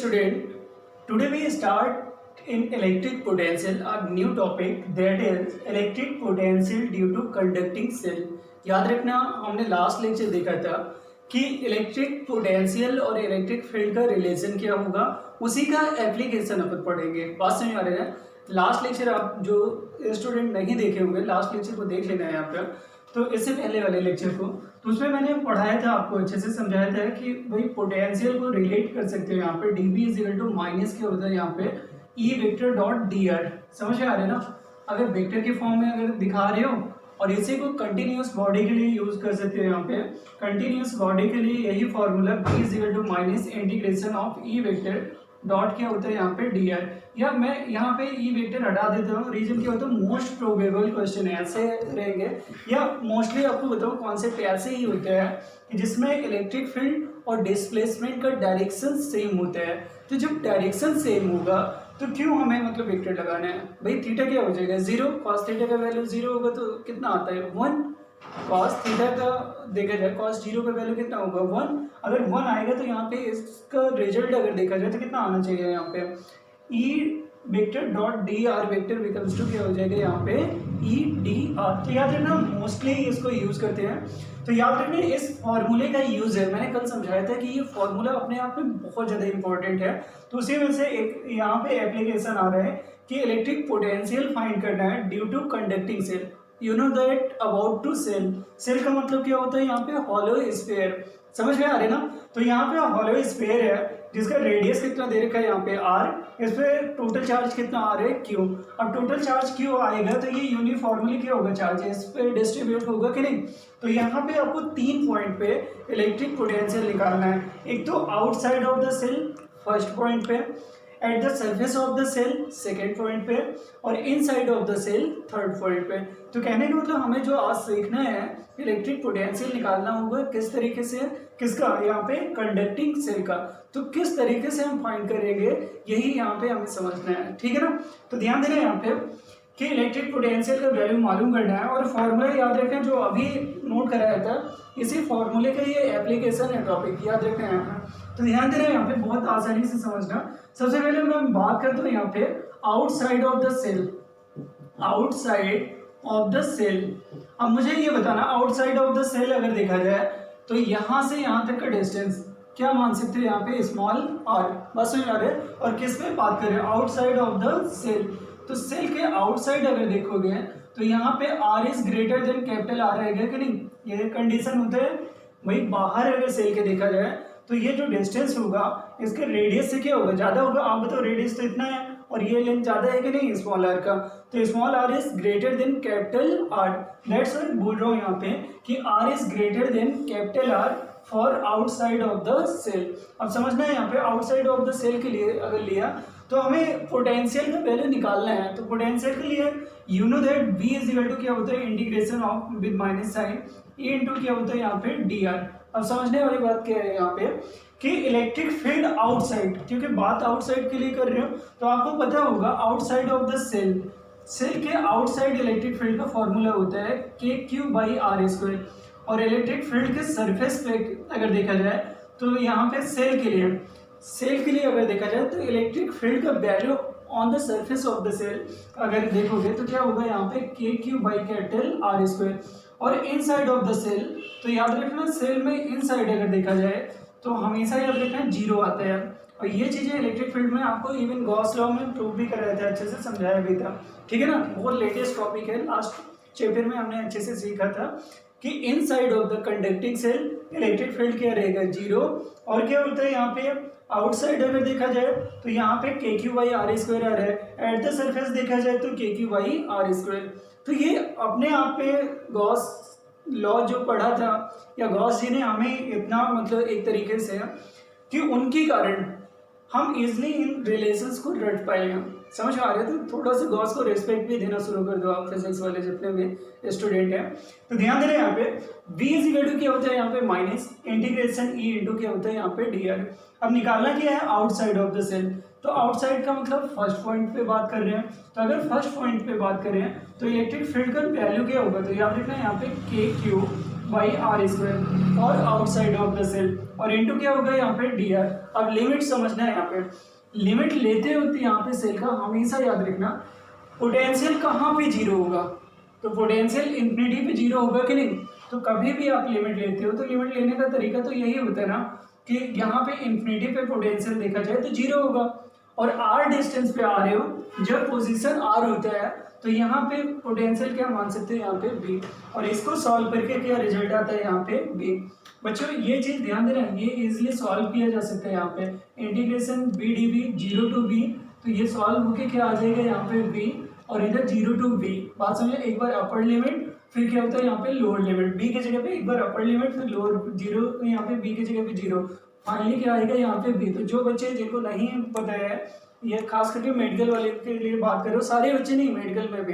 student, today we start in electric potential a new topic that is electric potential due to conducting cell। याद रखना हमने last lecture देखा था कि electric potential और electric field का रिलेशन क्या होगा, उसी का एप्लीकेशन अपन पढ़ेंगे। बात समझ आ रही है? लास्ट लेक्चर आप जो स्टूडेंट नहीं देखे होंगे लास्ट लेक्चर को देख लेना है यहाँ पर। तो इससे पहले वाले लेक्चर को तो उसमें मैंने पढ़ाया था, आपको अच्छे से समझाया था कि भाई पोटेंशियल को रिलेट कर सकते हो यहाँ पे dV इज टू माइनस क्या होता है यहाँ पे E वेक्टर डॉट dr। समझ में आ रहा है ना? अगर वेक्टर के फॉर्म में अगर दिखा रहे हो और इसी को कंटिन्यूस बॉडी के लिए यूज कर सकते हो। यहाँ पे कंटिन्यूस बॉडी के लिए यही formula B is to minus integration of E vector dot क्या होता है यहाँ पे dr। या मैं यहाँ पे E वेक्टर हटा देता हूँ, रीजन क्या होता है मोस्ट प्रोबेबल क्वेश्चन है ऐसे रहेंगे, या मोस्टली आपको बताऊँ कॉन्सेप्ट ऐसे ही होता है कि जिसमें इलेक्ट्रिक फील्ड और डिस्प्लेसमेंट का डायरेक्शन सेम होता है। तो जब डायरेक्शन सेम होगा तो क्यों हमें मतलब वेक्टर लगाना है? भाई थीटा क्या हो जाएगा 0, कॉस थीटा का वैल्यू 0 होगा तो कितना आता है 1, कॉस थीटा का देखा जाए कॉस 0 का वैल्यू कितना होगा 1। अगर 1 आएगा तो यहाँ पे इसका रिजल्ट अगर देखा जाए तो कितना आना चाहिए यहाँ पे E vector dot D R vector becomes to क्या हो जाएगा यहाँ पे ई डी आर। तो याद रखना मोस्टली इसको यूज करते हैं, तो याद रखना इस फॉर्मूले का यूज है। मैंने कल समझाया था कि ये फॉर्मूला अपने आप में बहुत ज़्यादा इंपॉर्टेंट है। तो उसी में से एक यहाँ पे एप्लीकेशन आ रहा है कि इलेक्ट्रिक पोटेंशियल फाइंड करना है due to conducting cell. You know that about to cell. Cell का मतलब क्या होता है यहाँ पे हॉलो स्फीयर। समझ में आ रहे ना? तो यहाँ पे हॉलो स्फीयर है जिसका रेडियस कितना दे रखा है यहाँ पे r, इस पे टोटल चार्ज कितना आ रहा है q। अब टोटल चार्ज q आएगा तो ये यूनिफॉर्मली क्या होगा चार्ज इस पे डिस्ट्रीब्यूट होगा कि नहीं। तो यहाँ पे आपको 3 पॉइंट पे इलेक्ट्रिक पोटेंशियल निकालना है। एक तो outside of the cell first point पे, at the surface of the cell second point पे, और inside of the cell third point पे। तो कहने का मतलब हमें जो आज सीखना है इलेक्ट्रिक पोटेंशियल निकालना होगा किस तरीके से, किसका यहाँ पे कंडक्टिंग सेल का। तो किस तरीके से हम फाइंड करेंगे यही यहाँ पे हमें समझना है, ठीक है ना। तो ध्यान देना यहाँ पे कि इलेक्ट्रिक पोटेंशियल का वैल्यू मालूम करना है और फॉर्मूला याद रखें जो अभी नोट कराया था, इसी फॉर्मूले का ये एप्लीकेशन है टॉपिक, याद रखें यहाँ पे। तो ध्यान देना यहाँ पे बहुत आसानी से समझना। सबसे पहले मैं बात करता हूँ यहाँ पे outside of the cell, outside of the cell. अब मुझे ये बताना आउटसाइड ऑफ द सेल अगर देखा जाए तो यहाँ से यहाँ तक का डिस्टेंस क्या मान सकते हैं यहाँ पे स्मॉल r। बस में आ रहे और किस पे बात कर रहे हैं आउटसाइड ऑफ द सेल। तो सेल के आउटसाइड अगर देखोगे तो यहाँ पे r is greater than capital R रहेगा कि नहीं, ये कंडीशन होता है भाई। बाहर अगर सेल के देखा जाए तो ये जो डिस्टेंस होगा इसके रेडियस से क्या होगा ज्यादा होगा। आप बताओ रेडियस तो इतना है और ये लेंथ ज्यादा है कि नहीं स्मॉल r का। तो small r is greater than capital R। That's why बोल रहा हूँ यहाँ पे कि r is greater than capital R for outside of the cell. अब समझना है यहाँ पे आउटसाइड ऑफ द सेल के लिए अगर लिया तो हमें पोटेंशियल का वैल्यू निकालना है। तो पोटेंशियल के लिए you know that v is equal to क्या होता है integration of with minus sign e into क्या होता है यहाँ पे dr। अब समझने वाली बात क्या है यहाँ पे कि इलेक्ट्रिक फील्ड आउटसाइड, क्योंकि बात आउटसाइड के लिए कर रहे हो तो आपको पता होगा outside of the cell, cell के आउटसाइड इलेक्ट्रिक फील्ड का फॉर्मूला होता है KQ/r²। और इलेक्ट्रिक फील्ड के सरफेस पे अगर देखा जाए तो यहाँ पे सेल के लिए अगर देखा जाए तो इलेक्ट्रिक फील्ड का value on the surface of the cell अगर देखोगे तो क्या होगा यहाँ पे KQ/r²। और इनसाइड ऑफ द सेल तो याद रखना सेल में इनसाइड अगर देखा जाए तो हमेशा याद रखना 0 आता है। और ये चीज़ें इलेक्ट्रिक फील्ड में आपको इवन गॉस लॉ में प्रूव भी कराया था, अच्छे से समझाया भी था, ठीक है ना। बहुत लेटेस्ट टॉपिक है, लास्ट चैप्टर में हमने अच्छे से सीखा था कि inside of the conducting cell electric field क्या रहेगा 0। और क्या होता है यहाँ पे आउटसाइड अगर देखा जाए तो यहाँ पे KQ/r² आ रहा है, एट द सरफेस देखा जाए तो KQ/r²। तो ये अपने आप में गॉस लॉ जो पढ़ा था या गॉस जी ने हमें इतना मतलब एक तरीके से कि उनके कारण हम इजली इन रिलेशंस को रट पाए हैं। समझ आ रहे तो थोड़ा सा गॉस को रिस्पेक्ट भी देना शुरू कर दो आप फिजिक्स वाले जितने भी स्टूडेंट हैं। तो ध्यान देना यहाँ पे v इज इक्वल टू क्या होता है यहाँ पे माइनस इंटीग्रेशन e इंटू क्या होता है यहाँ पे dr। अब निकालना क्या है आउटसाइड ऑफ द सेल। तो आउटसाइड का मतलब फर्स्ट पॉइंट पे बात कर रहे हैं, तो अगर फर्स्ट पॉइंट पे बात कर रहे हैं तो इलेक्ट्रिक फील्ड का वैल्यू क्या होगा। तो याद रखना यहाँ पे KQ बाई आर स्क्वायर और आउटसाइड ऑफ द सेल और इनटू क्या होगा यहाँ पे डी आर। अब लिमिट समझना है, यहाँ पे लिमिट लेते वक्त यहाँ पे सेल का हमेशा याद रखना पोटेंशियल कहाँ पे जीरो होगा, तो पोटेंशियल इन्फिनिटी पे जीरो होगा कि नहीं। तो कभी भी आप लिमिट लेते हो तो लिमिट लेने का तरीका तो यही होता है ना कि यहाँ पे इन्फिनिटी पे पोटेंशियल देखा जाए तो जीरो होगा और आर डिस्टेंस पे आ रहे हो, जब पोजीशन आर होता है तो यहाँ पे पोटेंशियल क्या मान सकते हैं, यहाँ पे बी, और इसको सॉल्व करके क्या रिजल्ट आता है यहाँ पे बी। बच्चों ये चीज ध्यान देना, ये इजिली सॉल्व किया जा सकता है। यहाँ पे integration B D B zero to B, तो ये सॉल्व होके क्या आ जाएगा यहाँ पे बी और इधर जीरो टू बी। बात समझे, एक बार अपर लिमिट फिर क्या होता है यहाँ पे लोअर लिमिट, बी की जगह पे एक बार अपर लिमिट फिर लोअर जीरो, यहाँ पे बी की जगह पे जीरो, फाइनली क्या आएगा यहाँ पे बी। तो जो बच्चे जिनको नहीं पता है, ये खास करके मेडिकल वाले के लिए बात करो, सारे बच्चे नहीं, मेडिकल में भी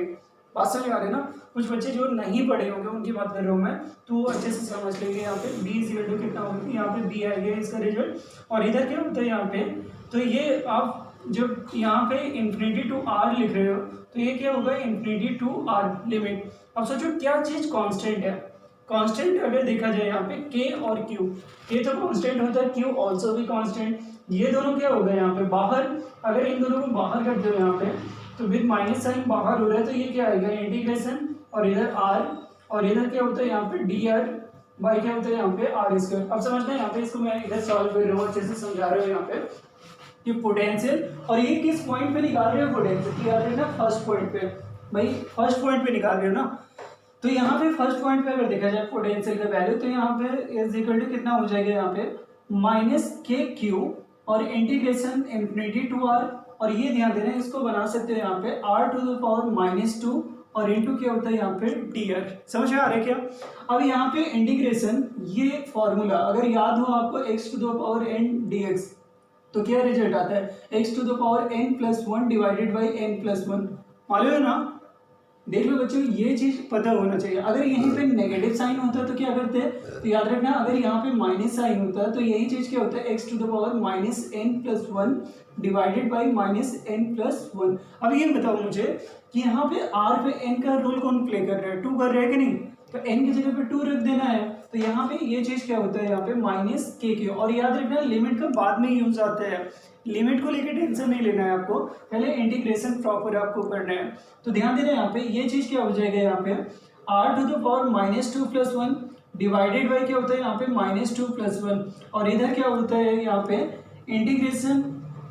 बात समझ आ रही है ना, कुछ बच्चे जो नहीं पढ़े होंगे उनकी बात कर रहा हूँ मैं, तो वो अच्छे से समझ लेंगे। यहाँ पे बी इज इक्वल टू कितना होगा, यहाँ पे बी आएगा इसका रिजल्ट, और इधर क्या होता है यहाँ पे, तो ये आप जब यहाँ पे इन्फिनिटी टू आर लिख रहे हो तो ये क्या होगा इन्फिनिटी टू आर लिमिट। अब सोचो क्या चीज कांस्टेंट है, कांस्टेंट अगर देखा जाए यहाँ पे k और q, k तो कांस्टेंट होता है, q ऑल्सो भी कांस्टेंट, ये दोनों क्या हो गए यहाँ पे बाहर, अगर इन दोनों को बाहर करते हो यहाँ पे तो विद माइनस साइन बाहर हो रहा है तो ये क्या आएगा इंटीग्रेशन और इधर r और इधर क्या होता है यहाँ पे डी आर बाई क्या होता है यहाँ पे आर स्क्वायर। अब समझना है यहाँ पे, इसको मैं इधर सॉल्व कर रहा हूँ, अच्छे से समझा रहा हूँ यहाँ पे कि पोटेंशियल, और ये किस पॉइंट पे निकाल रहे हो पोटेंशियल, निकाल रहे हो ना फर्स्ट पॉइंट पे, भाई फर्स्ट पॉइंट पे निकाल रहे हो ना। तो यहाँ पे फर्स्ट पॉइंट पे अगर देखा जाए पोटेंशियल का वैल्यू तो यहाँ पे इज इक्वल टू कितना हो जाएगा यहाँ पे माइनस के क्यू और इंटीग्रेशन इन्फिनिटी टू आर, और ये ध्यान देना इसको बना सकते हो यहाँ पे R to the power minus two और इनटू क्या होता है यहाँ पे डी आर। समझ में आ रहा है क्या। अब यहाँ पे इंटीग्रेशन ये फॉर्मूला अगर याद हो आपको X to the power N D X, तो क्या रिजल्ट आता है X to the power N plus one divided by N plus one, मालूम है ना। देख लो बच्चों ये चीज पता होना चाहिए, अगर यहीं पे नेगेटिव साइन होता है तो क्या करते हैं, तो याद रखना अगर यहाँ पे माइनस साइन होता है तो यही चीज क्या होता है X to the power minus N plus one divided by minus N plus one. अब ये बताओ मुझे कि यहाँ पे आर पे एन का रोल कौन प्ले कर रहा है, टू कर रहा है कि नहीं, तो एन की जगह पे टू रख देना है, तो यहाँ पे ये चीज क्या होता है यहाँ पे माइनस के क्यू, और याद रखना लिमिट का बाद में यूज आता है, लिमिट को लेकर टेंशन नहीं लेना है आपको, पहले इंटीग्रेशन प्रॉपर आपको करना है। तो ध्यान देना यहाँ पे ये चीज क्या हो जाएगा यहाँ पे R to the power minus two plus one divided by क्या होता है यहाँ पे माइनस टू प्लस वन, और इधर क्या होता है यहाँ पे इंटीग्रेशन,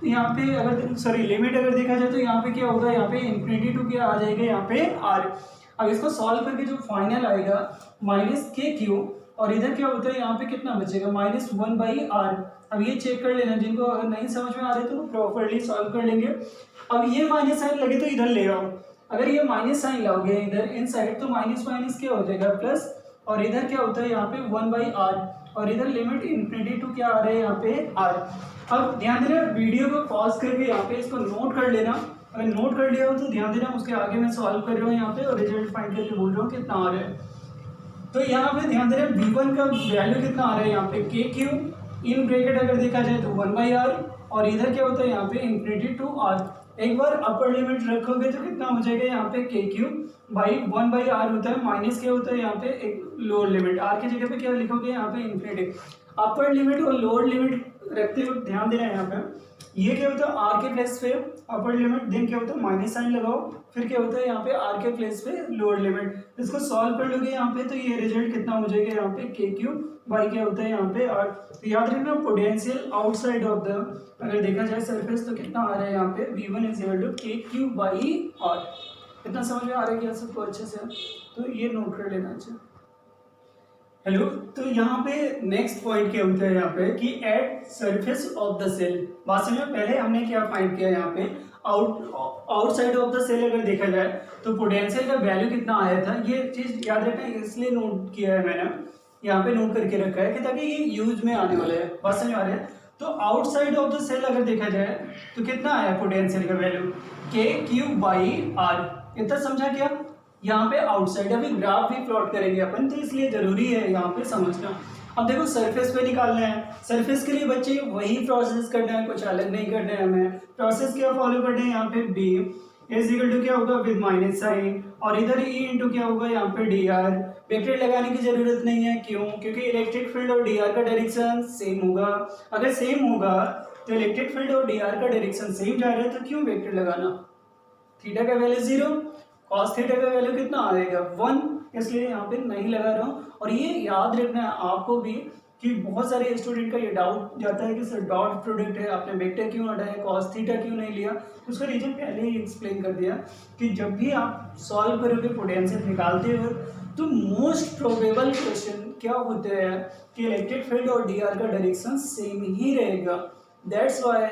यहाँ पे अगर सॉरी लिमिट अगर देखा जाए तो यहाँ पे क्या होगा यहाँ पे इन्फिनिटी टू क्या आ जाएगा यहाँ पे आर। अब इसको सॉल्व करके जो फाइनल आएगा माइनस के क्यू और इधर क्या होता है यहाँ पे कितना बचेगा माइनस वन बाई आर। अब ये चेक कर लेना, जिनको अगर नहीं समझ में आ रहे तो प्रॉपरली सॉल्व कर लेंगे। अब ये माइनस साइन लगे तो इधर ले आओ, अगर ये माइनस साइन लाओगे इधर इन साइड तो माइनस माइनस क्या हो जाएगा प्लस, और इधर क्या होता है यहाँ पे वन बाई आर और इधर लिमिट इन्फिनिटी टू क्या आ रहा है यहाँ पे आर। अब ध्यान देना वीडियो को पॉज करके यहाँ पे इसको नोट कर लेना, अगर नोट कर लिया हो तो ध्यान देना उसके आगे मैं सॉल्व कर रहा हूँ यहाँ पे और रिजल्ट फाइंड करके बोल रहा हूँ कितना आ रहा है। तो यहाँ पे ध्यान देना V1 का वैल्यू कितना आ रहा है यहाँ पे के क्यू इन ब्रैकेट अगर देखा जाए तो वन बाई आर, और इधर क्या होता है यहाँ पे इन्फिनिटी टू आर। एक बार अपर लिमिट रखोगे तो कितना हो जाएगा यहाँ पे K Q by one by R होता है, माइनस क्या होता है यहाँ पे एक लोअर लिमिट, आर की जगह पे क्या लिखोगे यहाँ पे इन्फिनिटी। अपर लिमिट और लोअर लिमिट रखते हुए ध्यान देना है यहाँ पे ये क्या होता है आर के प्लेस पे अपर लिमिट, देन क्या होता है माइनस साइन लगाओ, फिर क्या होता है यहाँ पे आर के प्लेस पे लोअर लिमिट, इसको सॉल्व कर लोगे यहाँ पे तो ये रिजल्ट कितना हो जाएगा यहाँ पे के क्यू बाई क्या होता है यहाँ पे आर। तो याद रखना पोटेंशियल आउटसाइड ऑफ द अगर देखा जाए सरफेस तो कितना आ रहा है यहाँ पे V1 इज इक्वल टू के क्यू बाई आर। कितना समझ में आ रहा है क्या सबको अच्छे से, तो ये नोट कर लेना अच्छा। हेलो, तो यहाँ पे नेक्स्ट पॉइंट क्या होता है यहाँ पे कि at surface of the cell, बात समझो पहले हमने क्या फाइंड किया यहाँ पे आउटसाइड ऑफ द सेल अगर देखा जाए तो पोटेंशियल का वैल्यू कितना आया था, ये चीज याद रखना इसलिए नोट किया है मैंने यहाँ पे नोट करके रखा है कि ताकि ये यूज में आने वाला है, बात समझ आ रहा है। तो आउटसाइड ऑफ द सेल अगर देखा जाए तो कितना आया पोटेंशियल का वैल्यू के क्यू बाई आर, इतना समझा क्या। यहाँ पे आउटसाइड अभी ग्राफ भी प्लॉट करेंगे अपन तो इसलिए जरूरी है यहाँ पे समझना। अब देखो सरफेस पे निकालना है, सरफेस के लिए बच्चे वही प्रोसेस करना है, कुछ अलग नहीं करना है हमें। प्रोसेस क्या फॉलो करना है यहाँ पे बी इज इक्वल टू क्या होगा विद माइनस साइन और इधर ई इंटू क्या होगा यहाँ पे डी आर वेक्टर लगाने की जरूरत नहीं है, क्यों? क्योंकि इलेक्ट्रिक फील्ड और डी आर का डायरेक्शन सेम होगा। अगर सेम होगा तो इलेक्ट्रिक फील्ड और डी आर का डायरेक्शन सेम जा रहा है, तो क्यों वेक्टर लगाना? थीटा का वैल्यू 0, कॉस थीटा का वैल्यू कितना आएगा 1, इसलिए यहाँ पे नहीं लगा रहा हूँ। और ये याद रखना है आपको भी कि बहुत सारे स्टूडेंट का ये डाउट जाता है कि सर डॉट प्रोडक्ट है, आपने वेक्टर क्यों हटाया, कॉस थीटा क्यों नहीं लिया? उसका रीजन पहले ही एक्सप्लेन कर दिया कि जब भी आप सॉल्व करोगे पोटेंशियल निकालते हो तो मोस्ट प्रोबेबल क्वेश्चन क्या होते हैं कि इलेक्ट्रिक फील्ड और डी आर का डायरेक्शन सेम ही रहेगा। दैट्स वाई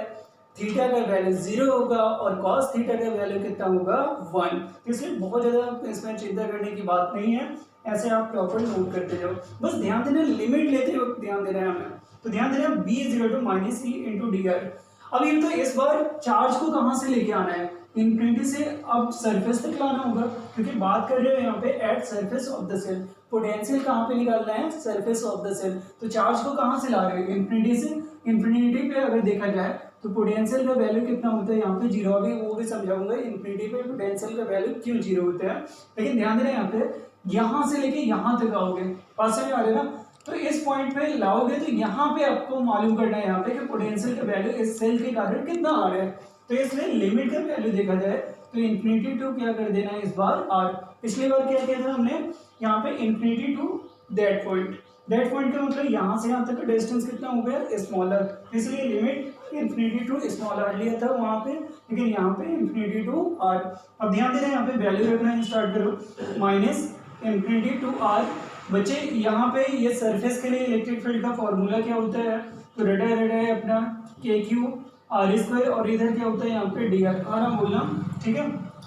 थीटा का वैल्यू 0 होगा और कॉस थीटा का वैल्यू कितना होगा 1। इसलिए बहुत ज़्यादा इसमें चिंता करने की बात नहीं है, ऐसे आप प्रॉपर नोट करते जाओ। बस ध्यान देना, लिमिट लेते वक्त ध्यान देना है हमें। तो ध्यान देना b is minus C into D R. अब ये तो इस बार चार्ज को कहाँ से लेके आना है? इन्फिनिटी से अब सरफेस तक लाना होगा, क्योंकि बात कर रहे हो यहाँ पे at surface of the cell. Potential कहाँ पे निकालना है? Surface of the cell. तो चार्ज को कहाँ से ला रहे हो? इन्फिनिटी से। इन्फिनिटी पे अगर देखा जाए तो पोटेंशियल का वैल्यू कितना होता है यहाँ पे 0। अभी वो भी समझाऊंगा इन्फिनिटी पे पोटेंशियल का वैल्यू क्यों 0 होता है। लेकिन ध्यान देना यहाँ पे यहाँ से लेके यहाँ तक आओगे, पास में आ रहे ना, तो इस पॉइंट पे लाओगे तो यहाँ पे आपको मालूम करना है यहाँ पे कि पोटेंशियल का वैल्यू इस सेल के कारण कितना आ रहा है। तो इसलिए लिमिट का वैल्यू देखा जाए तो इन्फिनिटी टू क्या कर देना है इस बार r। पिछली बार क्या किया था हमने यहाँ पे infinity to that point. That point का मतलब यहाँ से यहाँ तक का डिस्टेंस कितना हो गया? स्मॉलर, इसलिए limit infinity to small R लिया था वहाँ पे, लेकिन यहाँ पे इन्फिनिटी टू r। अब ध्यान देना यहाँ पे वैल्यू रखना स्टार्ट करो, माइनस इन्फिनिटी टू r। बच्चे यहाँ पे ये सरफेस के लिए इलेक्ट्रिक फील्ड का फॉर्मूला क्या होता है? तो रटा है अपना के क्यू आर स्क्वायर, और इधर क्या होता है यहाँ पे डी आर। आराम बोलना, ठीक है,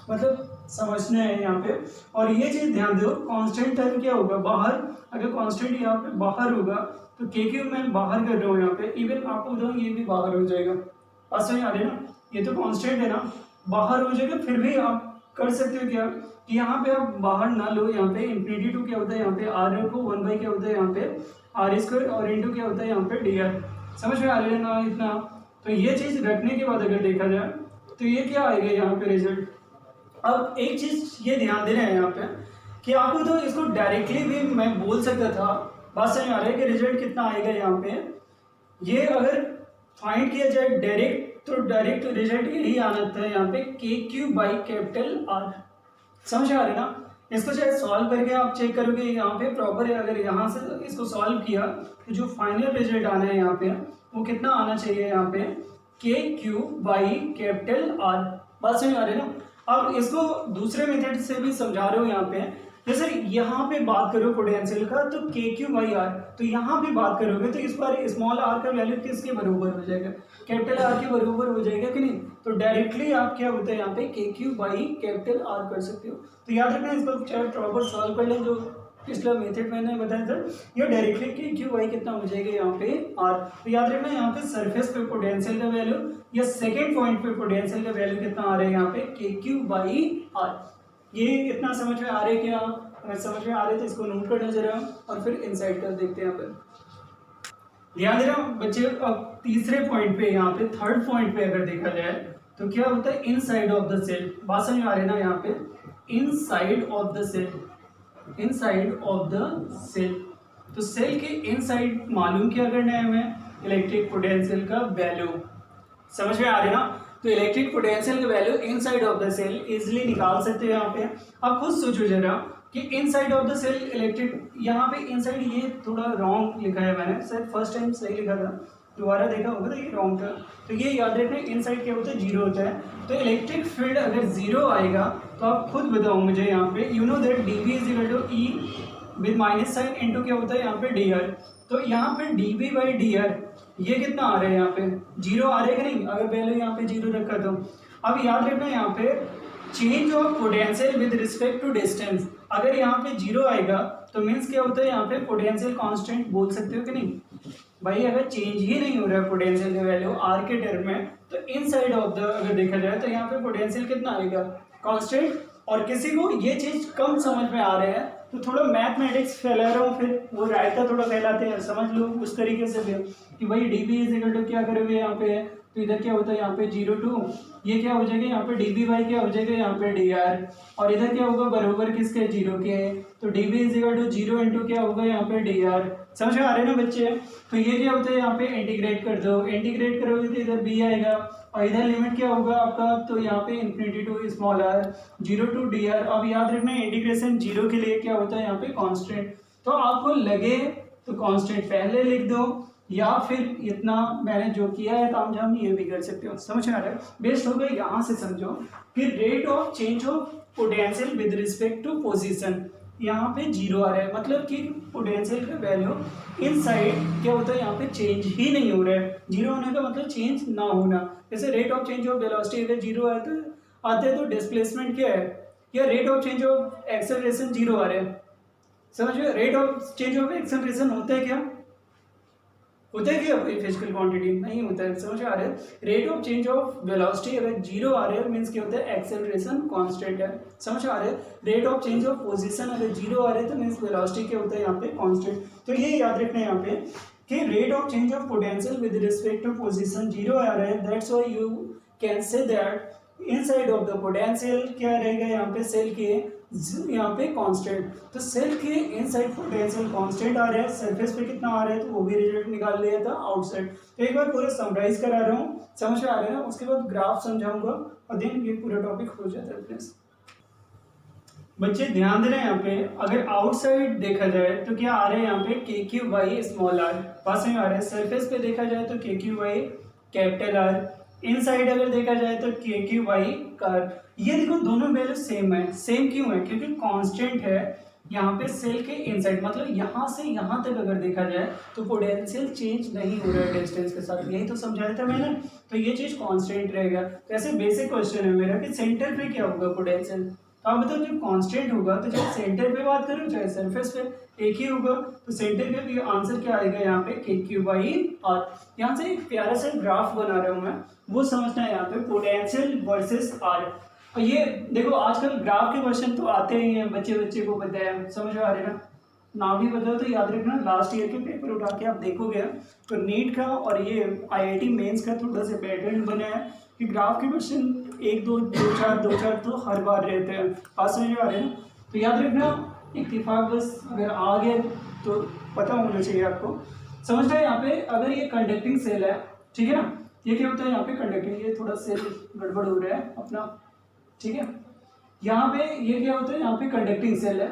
मतलब समझना है यहाँ पे। और ये चीज ध्यान दो, कांस्टेंट टर्म क्या होगा बाहर? अगर कांस्टेंट यहाँ पे बाहर होगा तो के क्यू मैं बाहर कर रहा हूँ यहाँ पे, इवन आपको बताऊँ ये भी बाहर हो जाएगा। पास में आ रहे ना, ये तो कांस्टेंट है ना, बाहर हो जाएगा। फिर भी आप कर सकते हो क्या कि यहाँ पे आप बाहर ना लो, यहाँ पे इन्फिनिटी टू क्या होता है यहाँ पे आर रखो, 1 क्या होता है यहाँ पे आर स्क्वायर, और इंटू क्या होता है यहाँ पे डी आर। समझ में आ रहा है ना इतना? तो ये चीज रखने के बाद अगर देखा जाए तो ये क्या आएगा यहाँ पे रिजल्ट। अब एक चीज ये ध्यान देना है यहाँ पे कि आपको तो इसको डायरेक्टली भी मैं बोल सकता था, बात समझ में आ रहा है कि रिजल्ट कितना आएगा यहाँ पे। ये अगर फाइंड किया जाए डायरेक्ट तो डायरेक्ट रिजल्ट यही आना था यहाँ पे K Q by capital R. समझ आ रहा है ना? इसको शायद सॉल्व करके आप चेक करोगे यहाँ पे प्रॉपर है। अगर यहाँ से इसको सॉल्व किया तो जो फाइनल रिजल्ट आना है यहाँ पे वो कितना आना चाहिए यहाँ पे K Q by capital R. बात समझ आ रही है ना? अब इसको दूसरे मेथड से भी समझा रहे हो यहाँ पे, जैसे यहाँ पे बात करो पोटेंशियल का तो के क्यू बाई आर, तो यहाँ पे बात करोगे तो इस बार स्मॉल आर का वैल्यू किसके बराबर हो जाएगा? कैपिटल आर के बराबर हो जाएगा कि नहीं? तो डायरेक्टली आप क्या होता है यहाँ पे K Q by capital R कर सकते हो। तो याद रखना, इसको चाहे प्रॉपर सॉल्व कर लें जो पिछला मेथड मैंने बताया था, ये डायरेक्टली के क्यू बाई कितना हो जाएगा यहाँ पे आर। तो याद रखना यहाँ पे सरफेस पे पोटेंशियल का वैल्यू या सेकेंड पॉइंट पे पोटेंशियल का वैल्यू कितना आ रहा है यहाँ पे के क्यू बाई आर। ये इतना समझ में आ रहा है क्या? अगर समझ में आ रहे है तो इसको नोट करना जरा और फिर इनसाइड कर देखते हैं यहाँ पर। ध्यान देना बच्चे, अब तीसरे पॉइंट पे यहाँ पे थर्ड पॉइंट पे अगर देखा जाए तो क्या होता है इनसाइड ऑफ द सेल। बात समझ में आ रही है ना? यहाँ पे inside of the cell, inside of the cell. तो सेल के इनसाइड मालूम क्या करना है हमें? इलेक्ट्रिक पोटेंशियल का वैल्यू। समझ में आ रही है ना? तो इलेक्ट्रिक पोटेंशियल का value inside of the cell easily निकाल सकते हो यहाँ पे। अब खुद सोचो जरा कि inside of the cell electric, यहाँ पे इनसाइड ये थोड़ा रॉन्ग लिखा है मैंने, शायद फर्स्ट टाइम सही लिखा था, दोबारा देखा होगा तो ये रॉन्ग था। तो ये याद रखना, इनसाइड क्या होता है? 0 होता है। तो इलेक्ट्रिक फील्ड अगर 0 आएगा तो आप खुद बताओ मुझे यहाँ पे, you know that D B is equal to E with minus sign into क्या होता है यहाँ पे डी आर। तो यहाँ पे D B by D R ये कितना आ रहा है यहाँ पे? 0 आ रहा है कि नहीं? अगर वैल्यू यहाँ पे 0 रखा तो अब याद रखना यहाँ पे change of potential with respect to distance. अगर यहाँ पे 0 आएगा तो मीन्स क्या होता है यहाँ पे पोटेंशियल कांस्टेंट बोल सकते हो कि नहीं भाई? अगर चेंज ही नहीं हो रहा है पोटेंशियल का वैल्यू आर के टर्म में तो इनसाइड ऑफ द अगर देखा जाए तो यहाँ पे पोटेंशियल कितना आएगा? कांस्टेंट। और किसी को ये चीज कम समझ में आ रहा है तो थोड़ा मैथमेटिक्स फैला रहा हूँ, फिर वो रायता थोड़ा फैलाते हैं, समझ लो उस तरीके से भी कि भाई D B is equal to क्या करोगे यहाँ पे तो इधर क्या होता है यहाँ पे 0 2, ये क्या हो जाएगा यहाँ पे dB क्या हो जाएगा यहाँ पे dr, और इधर क्या होगा बराबर किसके 0 के है, तो dB is equal to 0 into क्या होगा यहाँ पे dr। समझ में आ रहे हैं ना बच्चे। तो ये क्या होता है यहाँ पे इंटीग्रेट कर दो, इंटीग्रेट करोगे तो इधर b आएगा और इधर लिमिट क्या होगा आपका, तो यहाँ पे infinity to small r 0 to dr। अब याद रखना इंटीग्रेशन 0 के लिए क्या होता है यहाँ पे कांस्टेंट, तो आपको लगे तो कांस्टेंट पहले लिख दो या फिर इतना मैंने जो किया है तामझाम ये भी कर सकते हो। समझ आ रहा है। बेस्ट होगा यहाँ से समझो कि rate of change of potential with respect to position, यहाँ पे 0 आ रहा है मतलब कि पोटेंशियल का वैल्यू इनसाइड क्या होता है यहाँ पे चेंज ही नहीं हो रहा है। 0 होने का मतलब चेंज ना होना। जैसे rate of change of velocity अगर 0 आते हैं तो डिस्प्लेसमेंट क्या है, या rate of change of acceleration 0 आ रहा है। समझिए rate of change of acceleration होता है क्या, होता है क्या फिजिकल क्वांटिटी नहीं होता है। समझ आ रहा है। Rate of change of velocity अगर 0 आ रहा है मींस क्या होता है एक्सेलरेशन कांस्टेंट है। समझ आ रहा है। Rate of change of position अगर 0 आ रहा है तो मींस वेलोसिटी क्या होता है यहाँ पे कांस्टेंट। तो ये याद रखना है यहाँ पे कि rate of change of potential with respect to position 0 आ रहा है, that's why you can say that inside of the potential क्या रहेगा यहाँ पे सेल के यहाँ पे कांस्टेंट। तो सेल के इनसाइड पोटेंशियल कांस्टेंट आ रहा है, सरफेस पे कितना आ रहा है तो वो भी रिजल्ट निकाल लिया था आउटसाइड। तो एक बार पूरा समराइज करा रहा हूँ, समझ में आ रहा है ना। उसके बाद ग्राफ समझाऊंगा और देन ये पूरा टॉपिक हो जाता है फ्रेंड्स। बच्चे ध्यान दे रहे हैं यहाँ पे अगर आउटसाइड देखा जाए तो क्या आ रहा है यहाँ पे K Q Y small are, पास में आ रहा है। सरफेस पे देखा जाए तो के Q Y capital R, inside अगर देखा जाए तो के क्यू वाई कार। ये देखो दोनों वैल्यू सेम है। सेम क्यों है, क्योंकि कांस्टेंट है यहाँ पे सेल के इनसाइड, मतलब यहाँ से यहाँ तक अगर देखा जाए तो पोटेंशियल चेंज नहीं हो रहा है डिस्टेंस के साथ। यही तो समझाया था मैंने। तो ये चीज कांस्टेंट रहेगा। तो ऐसे बेसिक क्वेश्चन है मेरा कि सेंटर पे क्या होगा पोटेंशियल, तो आप बताओ जब कांस्टेंट होगा तो चाहे सेंटर पे बात करो चाहे सरफेस पे एक ही होगा। तो सेंटर पे भी आंसर क्या आएगा यहाँ पे के क्यू बाई आर। यहाँ से एक प्यारा सा ग्राफ बना रहा हूँ मैं, वो समझना है यहाँ पे पोटेंशियल वर्सेस आर। और ये देखो आजकल ग्राफ के क्वेश्चन तो आते ही हैं, बच्चे बच्चे को पता है। समझ आ रहे ना, ना भी पता तो याद रखना लास्ट ईयर के पेपर उठा के आप देखोगे तो नीट का और ये आईआईटी मेंस का थोड़ा सा पैटर्न बना है कि ग्राफ के क्वेश्चन 1 2 2 4 तो हर बार रहते हैं। पास समझ आ रहे हैं। तो याद रखना इत्तेफाक बस अगर आ गए तो पता होना चाहिए आपको। समझना है यहाँ पे अगर ये कंडक्टिंग सेल है, ठीक है ना, ये क्या होता है यहाँ पे कंडक्टिंग, ये थोड़ा सेल गड़बड़ हो रहा है अपना, ठीक है। यहाँ पे ये क्या होता है यहाँ पे कंडक्टिंग सेल है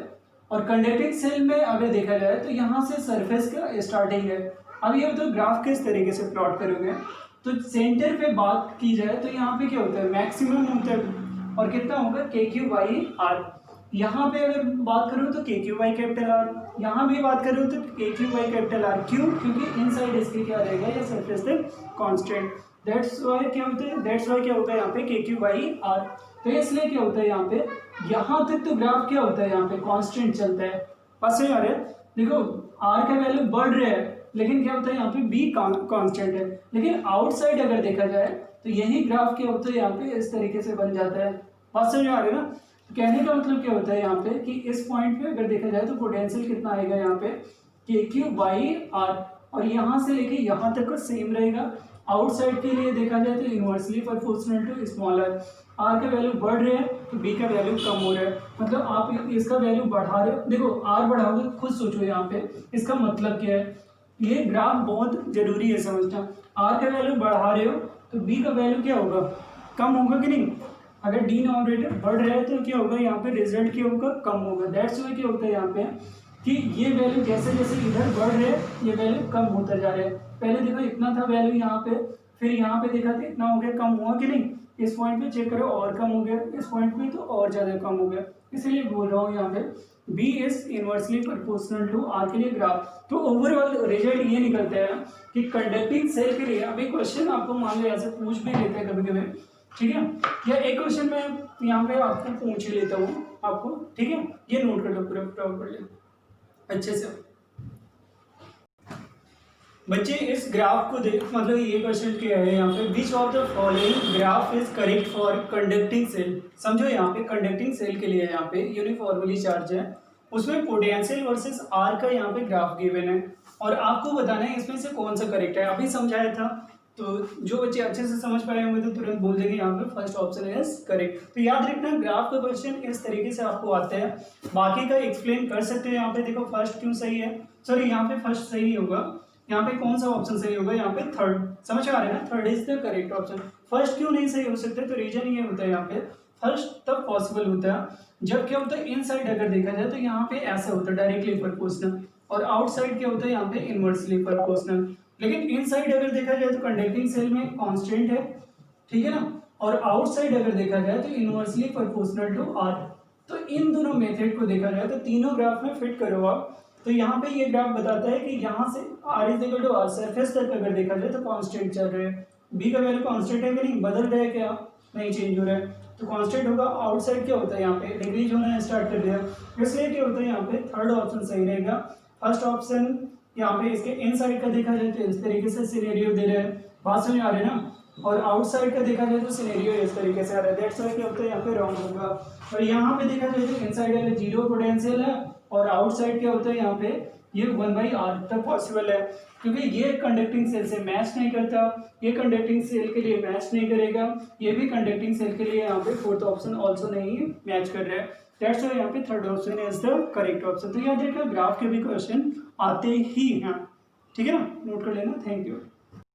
और कंडक्टिंग सेल में अगर देखा जाए तो यहाँ से सरफेस का स्टार्टिंग है। अब ये तो ग्राफ किस तरीके से प्लॉट करोगे तो सेंटर पे बात की जाए तो यहाँ पे क्या होता है मैक्सिमम होता है और कितना होगा के क्यू बाई आर। यहाँ पे अगर बात करो तो के क्यू बाई कैपिटल आर, यहाँ भी बात करो तो के क्यू बाई कैपिटल आर। क्यों, क्योंकि इनसाइड इसके क्या रहेगा या सरफेस पे कांस्टेंट। दैट्स वाई क्या होता है, दैट्स वाई क्या होगा यहाँ पे के क्यू बाई आर। तो इसलिए क्या होता है यहाँ पे यहाँ तक तो ग्राफ क्या होता है यहाँ पे कांस्टेंट चलता है। पास में आ रहा है। देखो आर का वैल्यू बढ़ रहा है लेकिन क्या होता है यहाँ पे बी कांस्टेंट है। लेकिन आउटसाइड अगर देखा जाए तो यही ग्राफ क्या होता है यहाँ पे इस तरीके से बन जाता है। बात समझ आ रही है ना। तो कहने का मतलब क्या होता है यहाँ पे कि इस पॉइंट पे अगर देखा जाए तो पोटेंशियल कितना आएगा यहाँ पे के क्यू बाई आर, और यहाँ से लेके यहाँ तक का सेम रहेगा। आउटसाइड के लिए देखा जाए तो inversely proportional to smaller. R का वैल्यू बढ़ रहा है तो बी का वैल्यू कम हो रहा है, मतलब आप इसका वैल्यू बढ़ा रहे हो। देखो आर बढ़ाओगे खुद सोचो यहाँ पे इसका मतलब क्या है। ये ग्राफ बहुत जरूरी है समझना। आर का वैल्यू बढ़ा रहे हो तो बी का वैल्यू क्या होगा, कम होगा कि नहीं। अगर डिनोमिनेटर बढ़ रहा है तो क्या होगा यहाँ पे रिजल्ट क्या होगा, कम होगा। दैट्स वाई क्या होता है यहाँ पे कि ये वैल्यू जैसे जैसे इधर बढ़ रहे हैं ये वैल्यू कम होता जा रहा है। पहले देखो इतना था वैल्यू यहाँ पे, फिर यहाँ पे देखा था इतना हो गया, कम हुआ कि नहीं। इस पॉइंट पे चेक करो और कम हो गया, इस पॉइंट पे तो और ज़्यादा कम हो गया। इसीलिए बोल रहा हूँ यहाँ पे B is inversely proportional to R के लिए ग्राफ। तो ओवरऑल रिजल्ट ये निकलता है कि कंडक्टिंग सेल के लिए अभी क्वेश्चन आपको मान लो ऐसे पूछ भी लेते हैं कभी कभी, ठीक है। या एक क्वेश्चन मैं यहाँ पे आपको पूछ ही लेता हूँ आपको, ठीक है। ये नोट कर लो, पूरा कर लिया अच्छे से बच्चे। इस ग्राफ को देख, मतलब ये क्वेश्चन क्या है यहाँ पे, which of the following graph is correct for conducting cell. समझो यहाँ पे कंडक्टिंग सेल के लिए यहाँ पे यूनिफॉर्मली चार्ज है, उसमें पोटेंशियल वर्सेस आर का यहाँ पे ग्राफ गिवन है और आपको बताना है इसमें से कौन सा करेक्ट है। अभी समझाया था तो जो बच्चे अच्छे से समझ पाए होंगे तो तुरंत बोल देंगे यहाँ पे फर्स्ट ऑप्शन इज करेक्ट। तो याद रखना ग्राफ का क्वेश्चन इस तरीके से आपको आते हैं, बाकी का एक्सप्लेन कर सकते हैं। यहाँ पे देखो फर्स्ट क्यों सही है, सॉरी यहाँ पे फर्स्ट सही होगा, यहाँ पे कौन सा ऑप्शन सही होगा, यहाँ पे थर्ड, समझ आ रहा है ना, third is the correct option. First क्यों नहीं सही हो सकते, तो रीजन ये होता है यहाँ पे फर्स्ट तब पॉसिबल होता है जब क्या होता है इनसाइड अगर देखा जाए तो यहाँ पे ऐसा होता है डायरेक्टली प्रोपोर्शनल, और आउटसाइड क्या होता है यहाँ पे इनवर्सली प्रोपोर्शनल। लेकिन इनसाइड अगर देखा जाए तो कंडक्टिंग सेल में कांस्टेंट है, ठीक है ना, और आउटसाइड अगर देखा जाए तो इनवर्सली प्रोपोर्शनल टू आर। तो इन दोनों मेथड को देखा जाए तो तीनों ग्राफ में फिट करो आप, तो यहाँ पे ये ग्राफ बताता है कि यहाँ से R is equal to R surface तक अगर देखा जाए तो कांस्टेंट चल रहे हैं, बी का वैल्यू कांस्टेंट है कि नहीं, बदल रहा है क्या, नहीं चेंज हो रहा है, तो कांस्टेंट होगा। आउटसाइड क्या होता है यहाँ पे डिक्रीज होना स्टार्ट कर दिया, इसलिए क्या होता है यहाँ पे थर्ड ऑप्शन सही रहेगा। फर्स्ट ऑप्शन यहाँ पे इसके इनसाइड का देखा जाए तो इस तरीके से सिनेरियो दे रहे हैं, बात समझ आ रही है ना, और आउटसाइड का देखा जाए तो सिनेरियो इस तरीके से आ रहा है, दैट्स व्हाई क्या होता है यहाँ पे रॉन्ग होगा। और यहाँ पे देखा जाए तो इनसाइड अगर जीरो पोटेंशियल है और आउटसाइड क्या होता है यहाँ पे ये 1/r तक पॉसिबल है, क्योंकि ये कंडक्टिंग सेल से मैच नहीं करता, ये कंडक्टिंग सेल के लिए मैच नहीं करेगा, ये भी कंडक्टिंग सेल के लिए यहाँ पे फोर्थ ऑप्शन ऑल्सो नहीं मैच कर रहा है, दैट्स व्हाई यहाँ पे third option is the correct option. तो याद रखना ग्राफ के भी क्वेश्चन आते ही हैं, ठीक है ना, नोट कर लेना, थैंक यू।